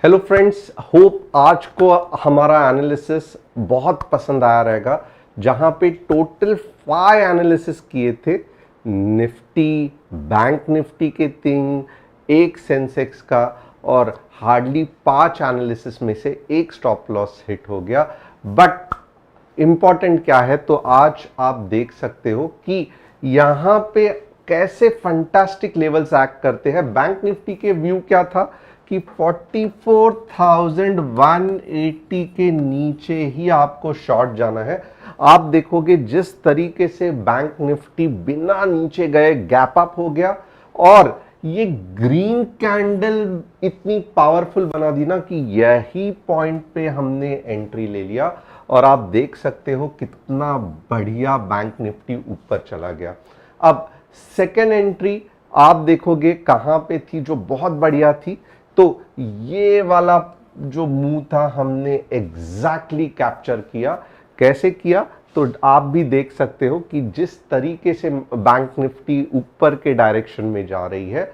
Hello friends, hope आज को हमारा एनालिसिस बहुत पसंद आया रहेगा। जहां पे टोटल 5 एनालिसिस किए थे, निफ्टी, बैंक निफ्टी के 3, एक सेंसेक्स का, और हार्डली 5 एनालिसिस में से एक स्टॉप लॉस हिट हो गया। बट इंपॉर्टेंट क्या है, तो आज आप देख सकते हो कि यहां पे कैसे फंटास्टिक लेवल्स एक्ट करते हैं। बैंक निफ्टी के व्यू क्या था कि 44,180 के नीचे ही आपको शॉर्ट जाना है। आप देखोगे जिस तरीके से बैंक निफ्टी बिना नीचे गए गैप अप हो गया और ये ग्रीन कैंडल इतनी पावरफुल बना दी ना कि यही पॉइंट पे हमने एंट्री ले लिया और आप देख सकते हो कितना बढ़िया बैंक निफ्टी ऊपर चला गया। अब सेकेंड एंट्री आप देखोगे कहां पे थी जो बहुत बढ़िया थी, तो ये वाला जो मूव था हमने एग्जैक्टली कैप्चर किया। कैसे किया तो आप भी देख सकते हो कि जिस तरीके से बैंक निफ्टी ऊपर के डायरेक्शन में जा रही है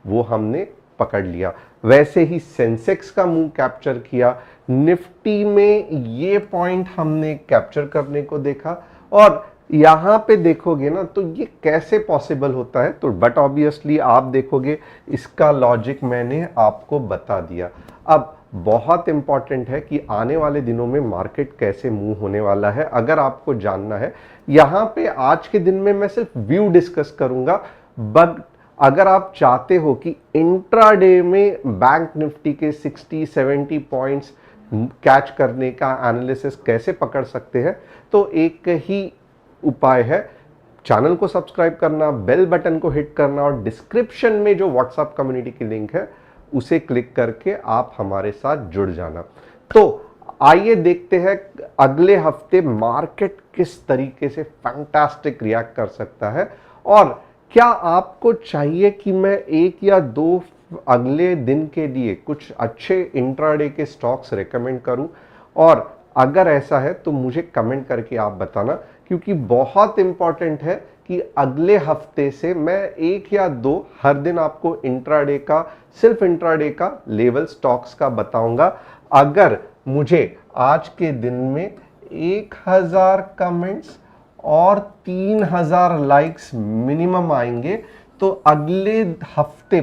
वो हमने पकड़ लिया। वैसे ही सेंसेक्स का मूव कैप्चर किया। निफ्टी में ये पॉइंट हमने कैप्चर करने को देखा और यहां पे देखोगे ना तो ये कैसे पॉसिबल होता है, तो बट ऑब्वियसली आप देखोगे इसका लॉजिक मैंने आपको बता दिया। अब बहुत इंपॉर्टेंट है कि आने वाले दिनों में मार्केट कैसे मूव होने वाला है, अगर आपको जानना है। यहां पे आज के दिन में मैं सिर्फ व्यू डिस्कस करूंगा, बट अगर आप चाहते हो कि इंट्राडे में बैंक निफ्टी के 60-70 पॉइंट्स कैच करने का एनालिसिस कैसे पकड़ सकते हैं, तो एक ही उपाय है, चैनल को सब्सक्राइब करना, बेल बटन को हिट करना और डिस्क्रिप्शन में जो व्हाट्सएप कम्युनिटी की लिंक है उसे क्लिक करके आप हमारे साथ जुड़ जाना। तो आइए देखते हैं अगले हफ्ते मार्केट किस तरीके से फैंटास्टिक रिएक्ट कर सकता है और क्या आपको चाहिए कि मैं एक या दो अगले दिन के लिए कुछ अच्छे इंट्राडे के स्टॉक्स रेकमेंड करूं, और अगर ऐसा है तो मुझे कमेंट करके आप बताना, क्योंकि बहुत इंपॉर्टेंट है कि अगले हफ्ते से मैं एक या दो हर दिन आपको इंट्राडे का, सिर्फ इंट्राडे का लेवल स्टॉक्स का बताऊंगा। अगर मुझे आज के दिन में 1000 कमेंट्स और 3000 लाइक्स मिनिमम आएंगे तो अगले हफ्ते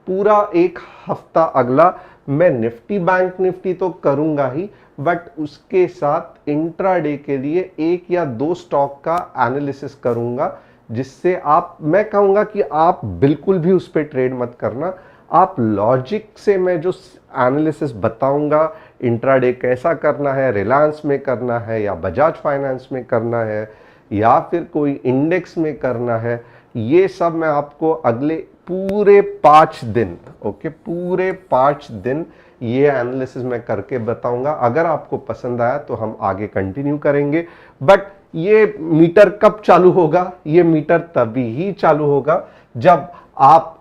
पूरा एक हफ्ता अगला मैं निफ्टी बैंक निफ्टी तो करूंगा ही, बट उसके साथ इंट्राडे के लिए एक या दो स्टॉक का एनालिसिस करूंगा, जिससे मैं कहूंगा कि आप बिल्कुल भी उस पर ट्रेड मत करना। आप लॉजिक से मैं जो एनालिसिस बताऊंगा, इंट्राडे कैसा करना है, रिलायंस में करना है या बजाज फाइनेंस में करना है या फिर कोई इंडेक्स में करना है, ये सब मैं आपको अगले पूरे 5 दिन, ओके, पूरे 5 दिन ये एनालिसिस मैं करके बताऊंगा। अगर आपको पसंद आया तो हम आगे कंटिन्यू करेंगे। बट ये मीटर कब चालू होगा? ये मीटर तभी ही चालू होगा जब आप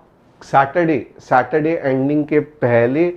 सैटरडे एंडिंग के पहले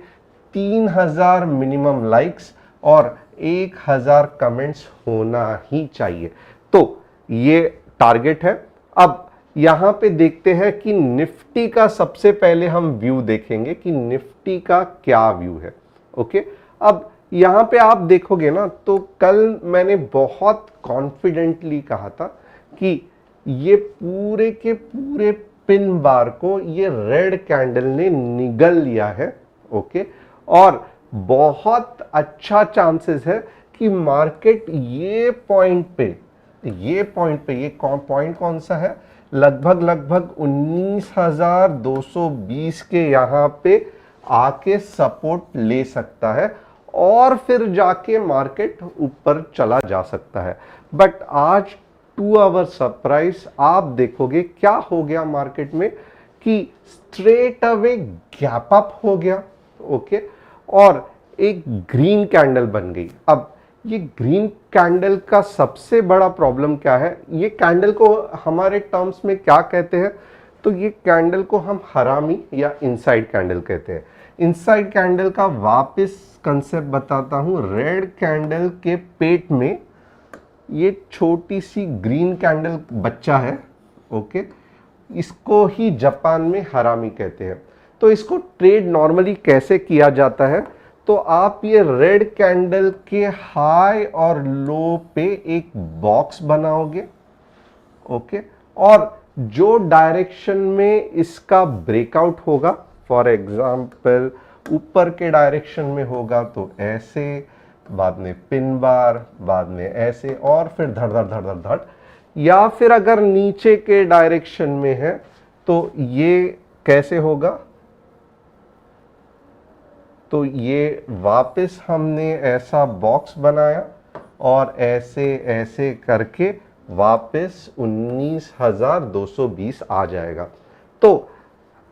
3000 मिनिमम लाइक्स और 1000 कमेंट्स होना ही चाहिए। तो ये टारगेट है। अब यहां पे देखते हैं कि निफ्टी का सबसे पहले हम व्यू देखेंगे कि निफ्टी का क्या व्यू है। ओके, अब यहां पे आप देखोगे ना तो कल मैंने बहुत कॉन्फिडेंटली कहा था कि ये पूरे के पूरे पिन बार को ये रेड कैंडल ने निगल लिया है। ओके, और बहुत अच्छा चांसेस है कि मार्केट ये पॉइंट पे ये पॉइंट कौन सा है, लगभग 19,220 के यहां पे आके सपोर्ट ले सकता है और फिर जाके मार्केट ऊपर चला जा सकता है। बट आज 2 आवर सरप्राइज आप देखोगे क्या हो गया मार्केट में कि स्ट्रेट अवे गैप अप हो गया। ओके, और एक ग्रीन कैंडल बन गई। अब ये ग्रीन कैंडल का सबसे बड़ा प्रॉब्लम क्या है, ये कैंडल को हमारे टर्म्स में क्या कहते हैं, तो ये कैंडल को हम हरामी या इनसाइड कैंडल कहते हैं। इनसाइड कैंडल का वापस कंसेप्ट बताता हूं। रेड कैंडल के पेट में ये छोटी सी ग्रीन कैंडल बच्चा है। ओके, इसको ही जापान में हरामी कहते हैं। तो इसको ट्रेड नॉर्मली कैसे किया जाता है, तो आप ये रेड कैंडल के हाई और लो पे एक बॉक्स बनाओगे, ओके, और जो डायरेक्शन में इसका ब्रेकआउट होगा, फॉर एग्जांपल ऊपर के डायरेक्शन में होगा तो ऐसे, बाद में पिन बार, बाद में ऐसे, और फिर धड़ धड़ धड़ धड़ धड़, या फिर अगर नीचे के डायरेक्शन में है तो ये कैसे होगा, तो ये वापस हमने ऐसा बॉक्स बनाया और ऐसे ऐसे करके वापस 19,220 आ जाएगा। तो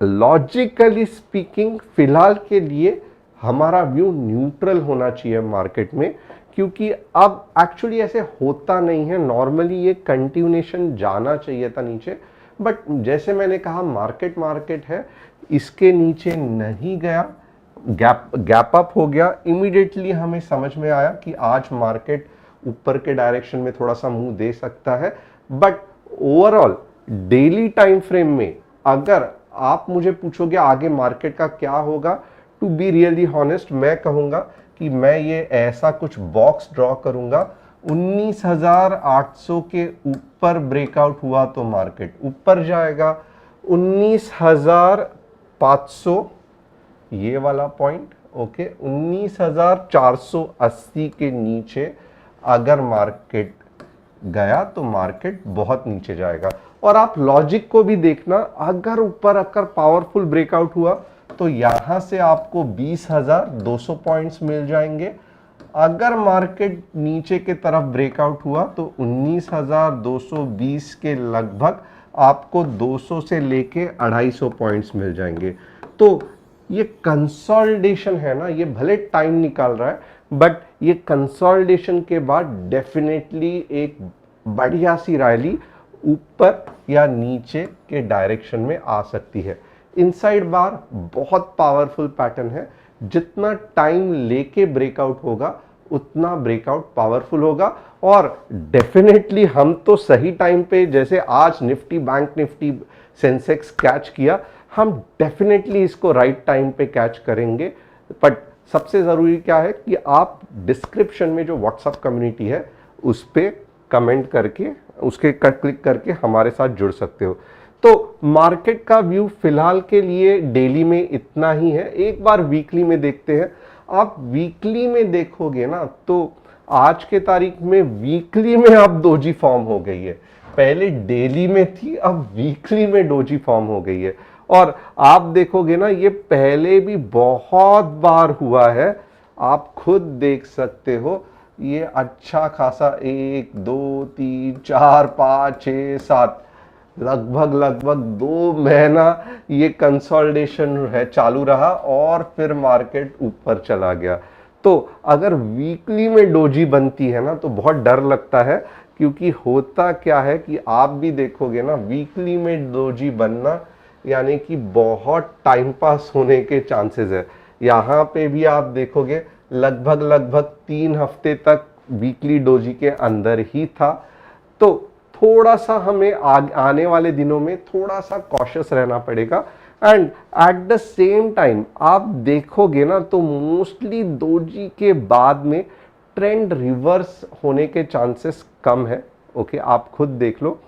लॉजिकली स्पीकिंग फिलहाल के लिए हमारा व्यू न्यूट्रल होना चाहिए मार्केट में, क्योंकि अब एक्चुअली ऐसे होता नहीं है। नॉर्मली ये कंटिन्यूएशन जाना चाहिए था नीचे, बट जैसे मैंने कहा मार्केट है, इसके नीचे नहीं गया, गैप अप हो गया। इमीडिएटली हमें समझ में आया कि आज मार्केट ऊपर के डायरेक्शन में थोड़ा सा मुंह दे सकता है, but overall daily time frame में अगर आप मुझे पूछोगे आगे मार्केट का क्या होगा, टू बी रियली हॉनेस्ट मैं कहूंगा कि मैं ये ऐसा कुछ बॉक्स ड्रॉ करूंगा। 19,800 के ऊपर ब्रेकआउट हुआ तो मार्केट ऊपर जाएगा, 19,500 ये वाला पॉइंट, ओके, 19,480 के नीचे अगर मार्केट गया तो मार्केट बहुत नीचे जाएगा। और आप लॉजिक को भी देखना, अगर ऊपर अगर पावरफुल ब्रेकआउट हुआ तो यहां से आपको 20,200 पॉइंट्स मिल जाएंगे। अगर मार्केट नीचे के तरफ ब्रेकआउट हुआ तो 19,220 के लगभग आपको 200 से लेके 250 पॉइंट्स मिल जाएंगे। तो ये कंसोलिडेशन है ना, ये भले टाइम निकाल रहा है, बट ये कंसोलिडेशन के बाद डेफिनेटली एक बढ़िया सी रैली ऊपर या नीचे के डायरेक्शन में आ सकती है। इनसाइड बार बहुत पावरफुल पैटर्न है, जितना टाइम लेके ब्रेकआउट होगा उतना ब्रेकआउट पावरफुल होगा। और डेफिनेटली हम तो सही टाइम पे, जैसे आज Nifty, bank Nifty, Sensex catch किया, हम डेफिनेटली इसको राइट टाइम पे कैच करेंगे। बट सबसे ज़रूरी क्या है कि आप डिस्क्रिप्शन में जो व्हाट्सएप कम्युनिटी है उस पर कमेंट करके, उसके क्लिक करके हमारे साथ जुड़ सकते हो। तो मार्केट का व्यू फिलहाल के लिए डेली में इतना ही है। एक बार वीकली में देखते हैं। आप वीकली में देखोगे ना तो आज के तारीख में वीकली में अब डोजी फॉर्म हो गई है। पहले डेली में थी, अब वीकली में डोजी फॉर्म हो गई है। और आप देखोगे ना, ये पहले भी बहुत बार हुआ है, आप खुद देख सकते हो। ये अच्छा खासा 1 2 3 4 5 6 7 लगभग 2 महीना ये कंसोलिडेशन है चालू रहा और फिर मार्केट ऊपर चला गया। तो अगर वीकली में डोजी बनती है ना तो बहुत डर लगता है, क्योंकि होता क्या है कि आप भी देखोगे ना, वीकली में डोजी बनना यानी कि बहुत टाइम पास होने के चांसेस है। यहाँ पे भी आप देखोगे लगभग 3 हफ्ते तक वीकली डोजी के अंदर ही था। तो थोड़ा सा हमें आने वाले दिनों में थोड़ा सा कॉशियस रहना पड़ेगा। And at the same time आप देखोगे ना तो मोस्टली डोजी के बाद में ट्रेंड रिवर्स होने के चांसेस कम है। ओके, आप खुद देख लो।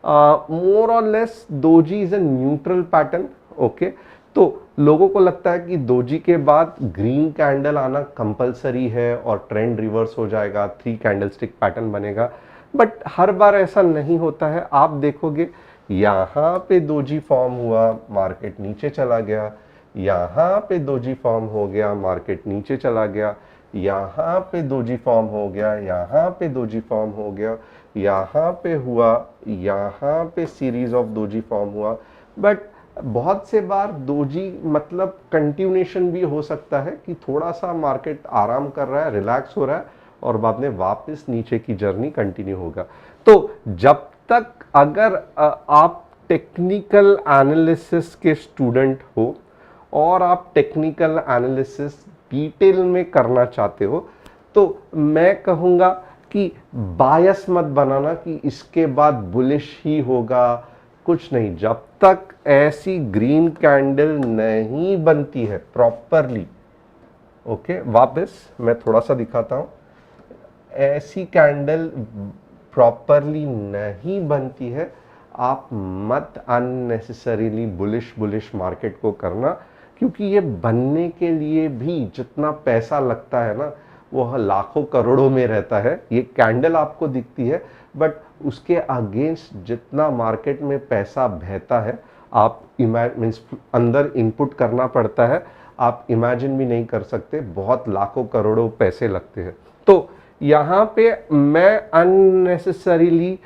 मोर और less doji is a neutral pattern. Okay, तो लोगों को लगता है कि डोजी के बाद ग्रीन कैंडल आना कंपलसरी है और ट्रेंड रिवर्स हो जाएगा, 3 कैंडलस्टिक पैटर्न बनेगा, बट हर बार ऐसा नहीं होता है। आप देखोगे यहाँ पे डोजी फॉर्म हुआ, मार्केट नीचे चला गया, यहाँ पे डोजी फॉर्म हो गया, मार्केट नीचे चला गया, यहाँ पे डोजी फॉर्म हो गया, यहाँ पे डोजी फॉर्म हो गया, यहाँ पे हुआ, यहाँ पे सीरीज ऑफ डोजी फॉर्म हुआ। बट बहुत से बार डोजी मतलब कंटिन्यूएशन भी हो सकता है कि थोड़ा सा मार्केट आराम कर रहा है, रिलैक्स हो रहा है और बाद में वापस नीचे की जर्नी कंटिन्यू होगा। तो जब तक अगर आप टेक्निकल एनालिसिस के स्टूडेंट हो और आप टेक्निकल एनालिसिस डिटेल में करना चाहते हो, तो मैं कहूँगा कि बायस मत बनाना कि इसके बाद बुलिश ही होगा, कुछ नहीं। जब तक ऐसी ग्रीन कैंडल नहीं बनती है प्रॉपरली, ओके, वापस मैं थोड़ा सा दिखाता हूं, ऐसी कैंडल प्रॉपरली नहीं बनती है, आप मत अननेसेसरीली बुलिश मार्केट को करना, क्योंकि ये बनने के लिए भी जितना पैसा लगता है ना वो लाखों करोड़ों में रहता है। ये कैंडल आपको दिखती है बट उसके अगेंस्ट जितना मार्केट में पैसा बहता है, आप मीन्स अंदर इनपुट करना पड़ता है, आप इमेजिन भी नहीं कर सकते, बहुत लाखों करोड़ों पैसे लगते हैं। तो यहाँ पे मैं अननेसेसरीली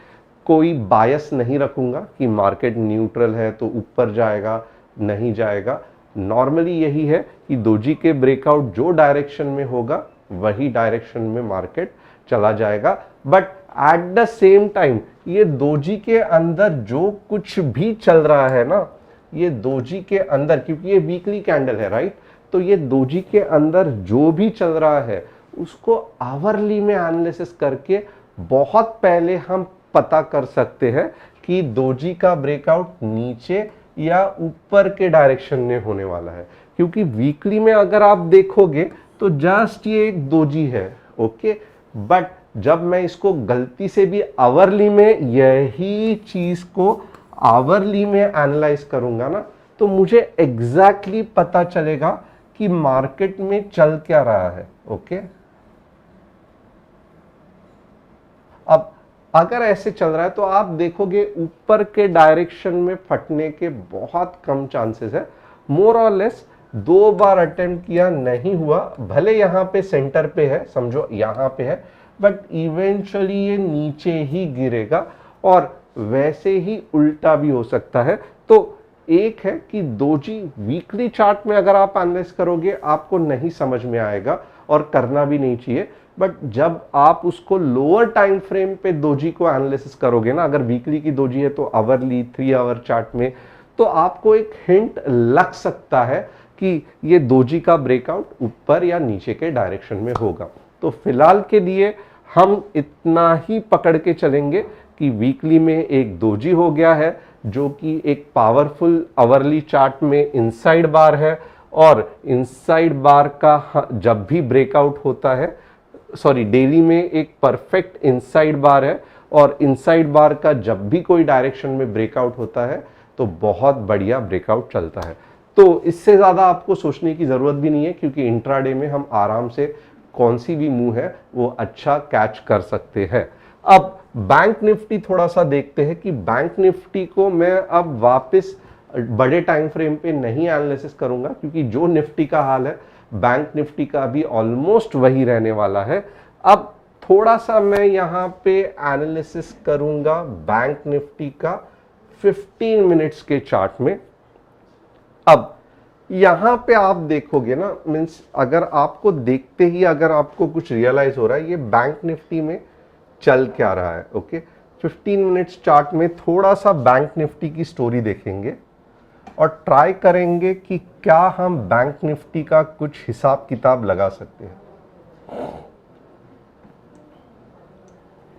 कोई बायस नहीं रखूंगा कि मार्केट न्यूट्रल है तो ऊपर जाएगा नहीं जाएगा। नॉर्मली यही है कि दोजी के ब्रेकआउट जो डायरेक्शन में होगा वही डायरेक्शन में मार्केट चला जाएगा। But at the same time ये दोजी के अंदर जो कुछ भी चल रहा है ना, ये दोजी के अंदर, क्योंकि ये वीकली कैंडल है राइट, तो ये दोजी के अंदर जो भी चल रहा है उसको आवरली में एनालिसिस करके बहुत पहले हम पता कर सकते हैं कि दोजी का ब्रेकआउट नीचे या ऊपर के डायरेक्शन में होने वाला है। क्योंकि वीकली में अगर आप देखोगे तो जस्ट ये एक दोजी है, ओके, बट जब मैं इसको गलती से भी आवरली में यही चीज को आवरली में एनालाइज करूंगा ना, तो मुझे एग्जैक्टली पता चलेगा कि मार्केट में चल क्या रहा है, ओके। अब अगर ऐसे चल रहा है तो आप देखोगे ऊपर के डायरेक्शन में फटने के बहुत कम चांसेस है। मोर और लेस 2 बार अटेम्प्ट किया नहीं हुआ, भले यहां पे सेंटर पे है, समझो यहां पे है, बट इवेंचुअली ये नीचे ही गिरेगा और वैसे ही उल्टा भी हो सकता है। तो एक है कि दोजी वीकली चार्ट में अगर आप एनालाइज करोगे आपको नहीं समझ में आएगा और करना भी नहीं चाहिए, बट जब आप उसको लोअर टाइम फ्रेम पे दोजी को एनालिसिस करोगे ना, अगर वीकली की दोजी है तो आवरली 3 आवर चार्ट में, तो आपको एक हिंट लग सकता है कि ये दोजी का ब्रेकआउट ऊपर या नीचे के डायरेक्शन में होगा। तो फिलहाल के लिए हम इतना ही पकड़ के चलेंगे कि वीकली में एक दोजी हो गया है जो कि एक पावरफुल आवरली चार्ट में इनसाइड बार है, और इनसाइड बार का जब भी ब्रेकआउट होता है, सॉरी डेली में एक परफेक्ट इनसाइड बार है, और इनसाइड बार का जब भी कोई डायरेक्शन में ब्रेकआउट होता है तो बहुत बढ़िया ब्रेकआउट चलता है। तो इससे ज़्यादा आपको सोचने की ज़रूरत भी नहीं है, क्योंकि इंट्राडे में हम आराम से कौन सी भी मूव है वो अच्छा कैच कर सकते हैं। अब बैंक निफ्टी थोड़ा सा देखते हैं कि बैंक निफ्टी को मैं अब वापस बड़े टाइम फ्रेम पे नहीं एनालिसिस करूंगा, क्योंकि जो निफ्टी का हाल है बैंक निफ्टी का भी ऑलमोस्ट वही रहने वाला है। अब थोड़ा सा मैं यहाँ पे एनालिसिस करूंगा बैंक निफ्टी का 15 मिनट्स के चार्ट में। अब यहां पे आप देखोगे ना, मीन्स अगर आपको देखते ही अगर आपको कुछ रियलाइज हो रहा है ये बैंक निफ्टी में चल क्या रहा है, ओके। 15 मिनट्स चार्ट में थोड़ा सा बैंक निफ्टी की स्टोरी देखेंगे और ट्राई करेंगे कि क्या हम बैंक निफ्टी का कुछ हिसाब किताब लगा सकते हैं,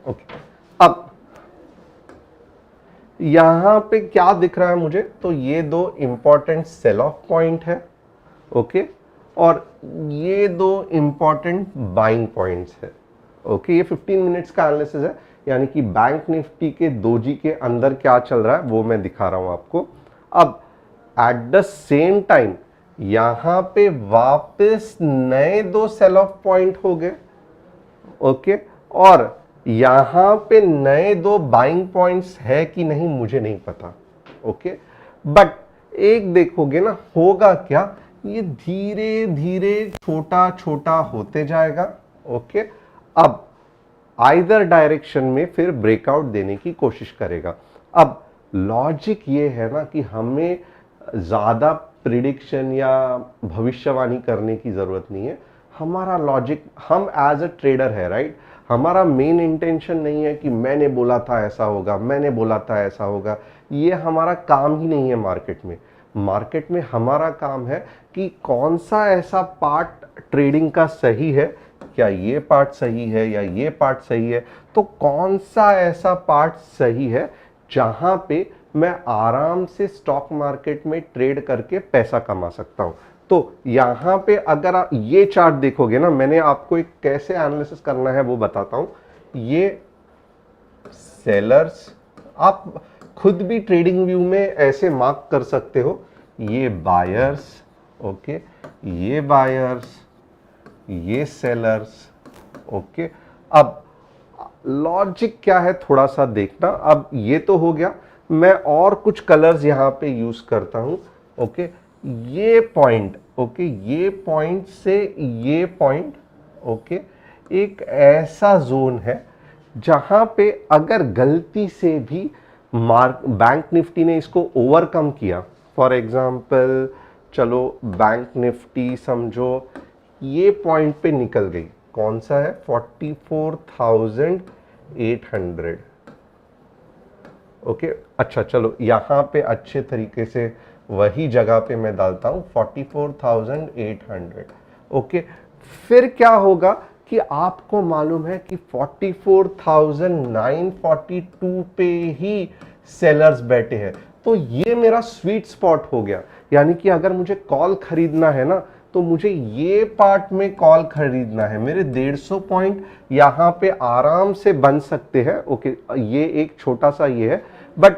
ओके। अब यहां पे क्या दिख रहा है मुझे, तो ये 2 इंपॉर्टेंट सेल ऑफ पॉइंट है, ओके, और ये 2 इंपॉर्टेंट बाइंग पॉइंट्स है, ओके। ये 15 मिनट्स का एनालिसिस है, यानी कि बैंक निफ्टी के दोजी के अंदर क्या चल रहा है वो मैं दिखा रहा हूं आपको। अब एट द सेम टाइम यहां पे वापस नए 2 सेल ऑफ पॉइंट हो गए, ओके, और यहां पे नए 2 बाइंग पॉइंट्स है कि नहीं मुझे नहीं पता, ओके। बट एक देखोगे ना होगा क्या, ये धीरे धीरे छोटा छोटा होते जाएगा, ओके। अब आइदर डायरेक्शन में फिर ब्रेकआउट देने की कोशिश करेगा। अब लॉजिक ये है ना कि हमें ज्यादा प्रिडिक्शन या भविष्यवाणी करने की जरूरत नहीं है। हमारा लॉजिक, हम एज अ ट्रेडर है राइट, हमारा मेन इंटेंशन नहीं है कि मैंने बोला था ऐसा होगा, मैंने बोला था ऐसा होगा, ये हमारा काम ही नहीं है मार्केट में। मार्केट में हमारा काम है कि कौन सा ऐसा पार्ट ट्रेडिंग का सही है, क्या ये पार्ट सही है या ये पार्ट सही है, तो कौन सा ऐसा पार्ट सही है जहां पे मैं आराम से स्टॉक मार्केट में ट्रेड करके पैसा कमा सकता हूं। तो यहां पे अगर आप ये चार्ट देखोगे ना, मैंने आपको एक कैसे एनालिसिस करना है वो बताता हूं। ये सेलर्स, आप खुद भी ट्रेडिंग व्यू में ऐसे मार्क कर सकते हो, ये बायर्स, ओके, ये बायर्स, ये सेलर्स, ओके। अब लॉजिक क्या है थोड़ा सा देखना। अब ये तो हो गया, मैं और कुछ कलर्स यहां पे यूज करता हूं, ओके। ये पॉइंट, ओके, ये पॉइंट से ये पॉइंट, ओके, एक ऐसा जोन है जहां पे अगर गलती से भी बैंक निफ्टी ने इसको ओवरकम किया, फॉर एग्जांपल चलो बैंक निफ्टी समझो ये पॉइंट पे निकल गई, कौन सा है, 44,800, ओके। अच्छा चलो यहां पे अच्छे तरीके से वही जगह पे मैं डालता हूं 44,800, ओके। फिर क्या होगा कि आपको मालूम है कि 44,942 पे ही सेलर्स बैठे हैं, तो ये मेरा स्वीट स्पॉट हो गया। यानी कि अगर मुझे कॉल खरीदना है ना, तो मुझे ये पार्ट में कॉल खरीदना है। मेरे 150 पॉइंट यहां पे आराम से बन सकते हैं, ओके। ये एक छोटा सा ये है, बट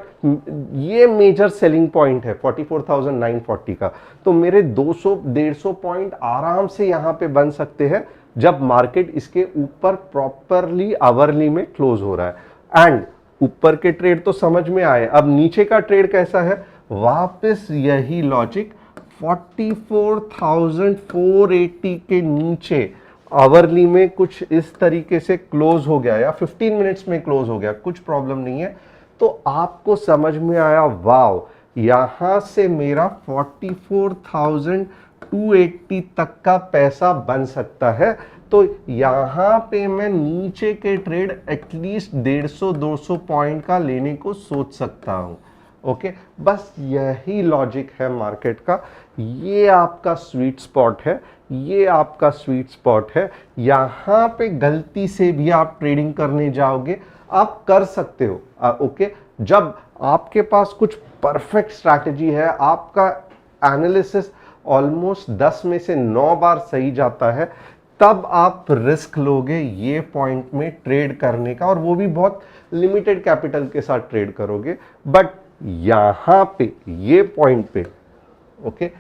ये मेजर सेलिंग पॉइंट है 44,940 का। तो मेरे 200-150 पॉइंट आराम से यहां पे बन सकते हैं जब मार्केट इसके ऊपर प्रॉपरली आवरली में क्लोज हो रहा है। एंड ऊपर के ट्रेड तो समझ में आए, अब नीचे का ट्रेड कैसा है, वापस यही लॉजिक 44,480 के नीचे आवरली में कुछ इस तरीके से क्लोज हो गया या 15 मिनट्स में क्लोज हो गया, कुछ प्रॉब्लम नहीं है। तो आपको समझ में आया, वाव, यहां से मेरा 44,280 तक का पैसा बन सकता है। तो यहां पे मैं नीचे के ट्रेड एटलीस्ट 150-200 पॉइंट का लेने को सोच सकता हूं, ओके। बस यही लॉजिक है मार्केट का। ये आपका स्वीट स्पॉट है, ये आपका स्वीट स्पॉट है। यहां पे गलती से भी आप ट्रेडिंग करने जाओगे, आप कर सकते हो, ओके। जब आपके पास कुछ परफेक्ट स्ट्रैटेजी है, आपका एनालिसिस ऑलमोस्ट 10 में से 9 बार सही जाता है, तब आप रिस्क लोगे ये पॉइंट में ट्रेड करने का, और वो भी बहुत लिमिटेड कैपिटल के साथ ट्रेड करोगे। बट यहां पे ये पॉइंट पे, ओके,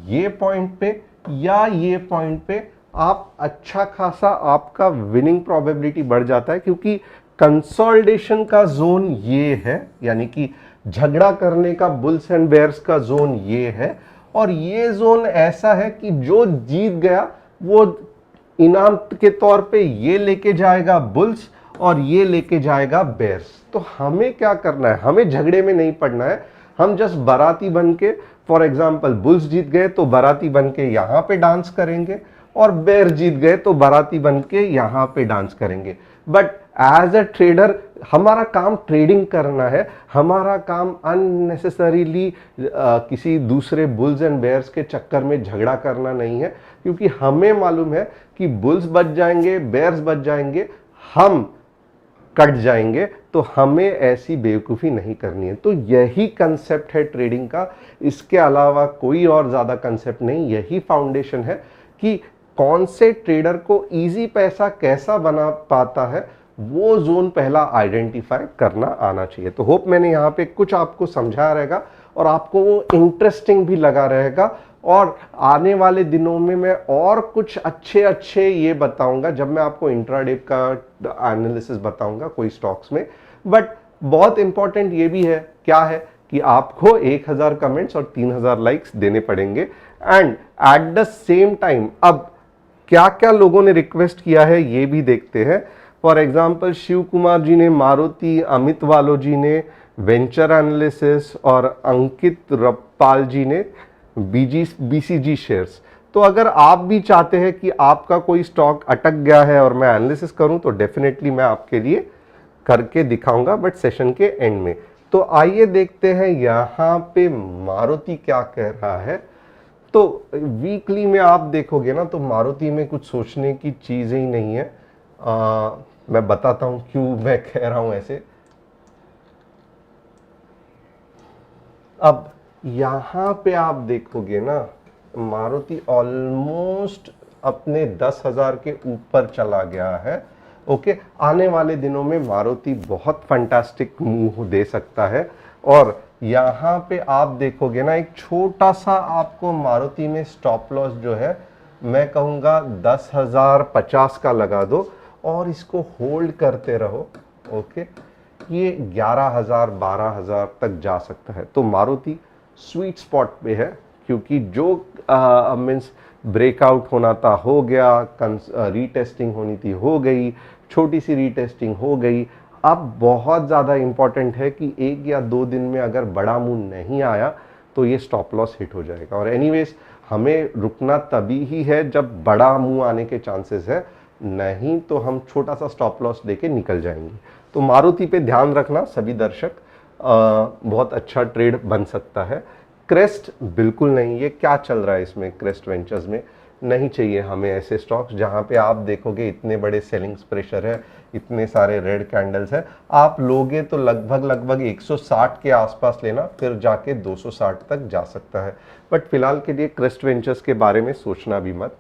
ये पॉइंट पे या ये पॉइंट पे आप अच्छा खासा, आपका विनिंग प्रोबेबिलिटी बढ़ जाता है, क्योंकि कंसोलिडेशन का जोन ये है, यानी कि झगड़ा करने का, बुल्स एंड बेयर्स का जोन ये है। और ये जोन ऐसा है कि जो जीत गया वो इनाम के तौर पे ये लेके जाएगा बुल्स और ये लेके जाएगा बेयर्स। तो हमें क्या करना है, हमें झगड़े में नहीं पड़ना है। हम जस्ट बाराती बन के, फॉर एग्जाम्पल बुल्स जीत गए तो बाराती बन के यहां पे डांस करेंगे, और बेयर जीत गए तो बाराती बन के यहां पे डांस करेंगे। बट एज अ ट्रेडर हमारा काम ट्रेडिंग करना है, हमारा काम अननेसेसरीली किसी दूसरे बुल्स एंड बेयर्स के चक्कर में झगड़ा करना नहीं है। क्योंकि हमें मालूम है कि बुल्स बच जाएंगे, बेयर्स बच जाएंगे, हम कट जाएंगे, तो हमें ऐसी बेवकूफ़ी नहीं करनी है। तो यही कंसेप्ट है ट्रेडिंग का, इसके अलावा कोई और ज़्यादा कंसेप्ट नहीं। यही फाउंडेशन है कि कौन से ट्रेडर को इजी पैसा कैसा बना पाता है, वो जोन पहला आइडेंटिफाई करना आना चाहिए। तो होप मैंने यहाँ पे कुछ आपको समझाया रहेगा और आपको वो इंटरेस्टिंग भी लगा रहेगा। और आने वाले दिनों में मैं और कुछ अच्छे ये बताऊंगा, जब मैं आपको इंट्राडे का एनालिसिस बताऊंगा कोई स्टॉक्स में। बट बहुत इंपॉर्टेंट ये भी है, क्या है कि आपको 1000 कमेंट्स और 3000 लाइक्स देने पड़ेंगे। And at the same time अब क्या क्या लोगों ने रिक्वेस्ट किया है ये भी देखते हैं। फॉर एग्जाम्पल शिव कुमार जी ने, मारुति, अमित वालो जी ने वेंचर एनालिसिस, और अंकित रपाल जी ने BCG शेयर्स। तो अगर आप भी चाहते हैं कि आपका कोई स्टॉक अटक गया है और मैं एनालिसिस करूं, तो डेफिनेटली मैं आपके लिए करके दिखाऊंगा, बट सेशन के एंड में। तो आइए देखते हैं यहां पे मारुति क्या कह रहा है। तो वीकली में आप देखोगे ना, तो मारुति में कुछ सोचने की चीज़ ही नहीं है। मैं बताता हूं क्यों मैं कह रहा हूं ऐसे। अब यहाँ पे आप देखोगे ना, मारुति ऑलमोस्ट अपने 10,000 के ऊपर चला गया है। ओके, आने वाले दिनों में मारुति बहुत फंटास्टिक मूव दे सकता है। और यहाँ पे आप देखोगे ना, एक छोटा सा आपको मारुति में स्टॉप लॉस जो है, मैं कहूँगा 10,050 का लगा दो और इसको होल्ड करते रहो। ओके, ये 11,000 12,000 तक जा सकता है। तो मारुति स्वीट स्पॉट पे है, क्योंकि जो मीन्स ब्रेकआउट होना था हो गया, रीटेस्टिंग होनी थी हो गई, छोटी सी रीटेस्टिंग हो गई। अब बहुत ज़्यादा इम्पॉर्टेंट है कि 1 या 2 दिन में अगर बड़ा मूव नहीं आया तो ये स्टॉप लॉस हिट हो जाएगा। और एनीवेज हमें रुकना तभी ही है जब बड़ा मूव आने के चांसेस है, नहीं तो हम छोटा सा स्टॉप लॉस लेके निकल जाएंगे। तो मारुति पे ध्यान रखना सभी दर्शक, बहुत अच्छा ट्रेड बन सकता है। क्रेस्ट बिल्कुल नहीं, ये क्या चल रहा है इसमें, क्रेस्ट वेंचर्स में नहीं चाहिए हमें ऐसे स्टॉक्स जहां पे आप देखोगे इतने बड़े सेलिंग्स प्रेशर है, इतने सारे रेड कैंडल्स है। आप लोगे तो लगभग 160 के आसपास लेना, फिर जाके 260 तक जा सकता है। बट फिलहाल के लिए क्रेस्ट वेंचर्स के बारे में सोचना भी मत।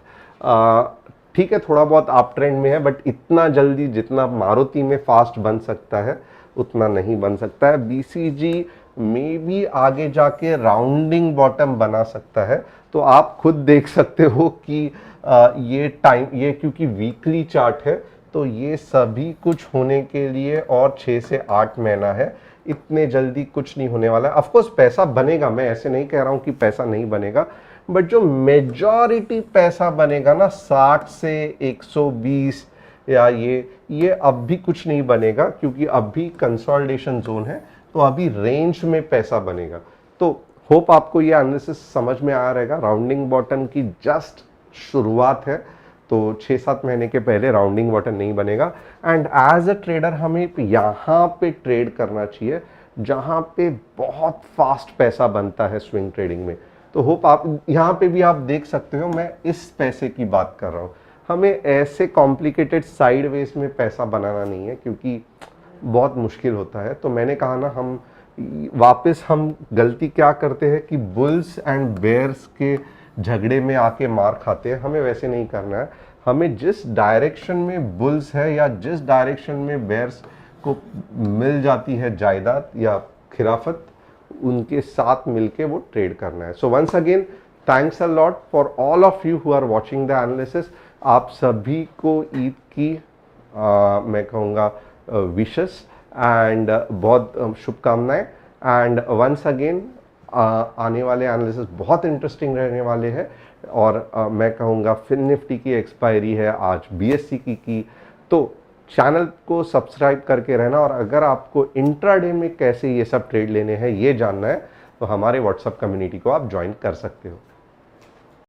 ठीक है, थोड़ा बहुत आप ट्रेंड में है, बट इतना जल्दी जितना मारुति में फास्ट बन सकता है उतना नहीं बन सकता है। बीसीजी में भी आगे जाके राउंडिंग बॉटम बना सकता है। तो आप खुद देख सकते हो कि ये क्योंकि वीकली चार्ट है, तो ये सभी कुछ होने के लिए और 6 से 8 महीना है। इतने जल्दी कुछ नहीं होने वाला है। ऑफ कोर्स पैसा बनेगा, मैं ऐसे नहीं कह रहा हूं कि पैसा नहीं बनेगा, बट जो मेजॉरिटी पैसा बनेगा ना 60 से 120 या ये अब भी कुछ नहीं बनेगा, क्योंकि अभी कंसोलिडेशन जोन है, तो अभी रेंज में पैसा बनेगा। तो होप आपको ये एनालिसिस समझ में आ रहेगा। राउंडिंग बॉटम की जस्ट शुरुआत है, तो 6-7 महीने के पहले राउंडिंग बॉटम नहीं बनेगा। एंड एज अ ट्रेडर हमें यहाँ पे ट्रेड करना चाहिए जहाँ पे बहुत फास्ट पैसा बनता है स्विंग ट्रेडिंग में। तो होप आप यहाँ पे भी आप देख सकते हो, मैं इस पैसे की बात कर रहा हूँ। हमें ऐसे कॉम्प्लिकेटेड साइडवेज में पैसा बनाना नहीं है, क्योंकि बहुत मुश्किल होता है। तो मैंने कहा ना, हम गलती क्या करते हैं कि बुल्स एंड बेयर्स के झगड़े में आके मार खाते हैं। हमें वैसे नहीं करना है। हमें जिस डायरेक्शन में बुल्स है या जिस डायरेक्शन में बेयर्स को मिल जाती है जायदाद या खिलाफत, उनके साथ मिलके वो ट्रेड करना है। So once again thanks a lot for all of you who are watching the analysis. आप सभी को ईद की मैं कहूँगा विशेस एंड बहुत शुभकामनाएं। एंड वंस अगेन आने वाले एनालिसिस बहुत इंटरेस्टिंग रहने वाले हैं। और मैं कहूँगा फिन निफ्टी की एक्सपायरी है आज, बीएससी की। तो चैनल को सब्सक्राइब करके रहना, और अगर आपको इंट्राडे में कैसे ये सब ट्रेड लेने हैं ये जानना है, तो हमारे व्हाट्सएप कम्युनिटी को आप ज्वाइन कर सकते हो।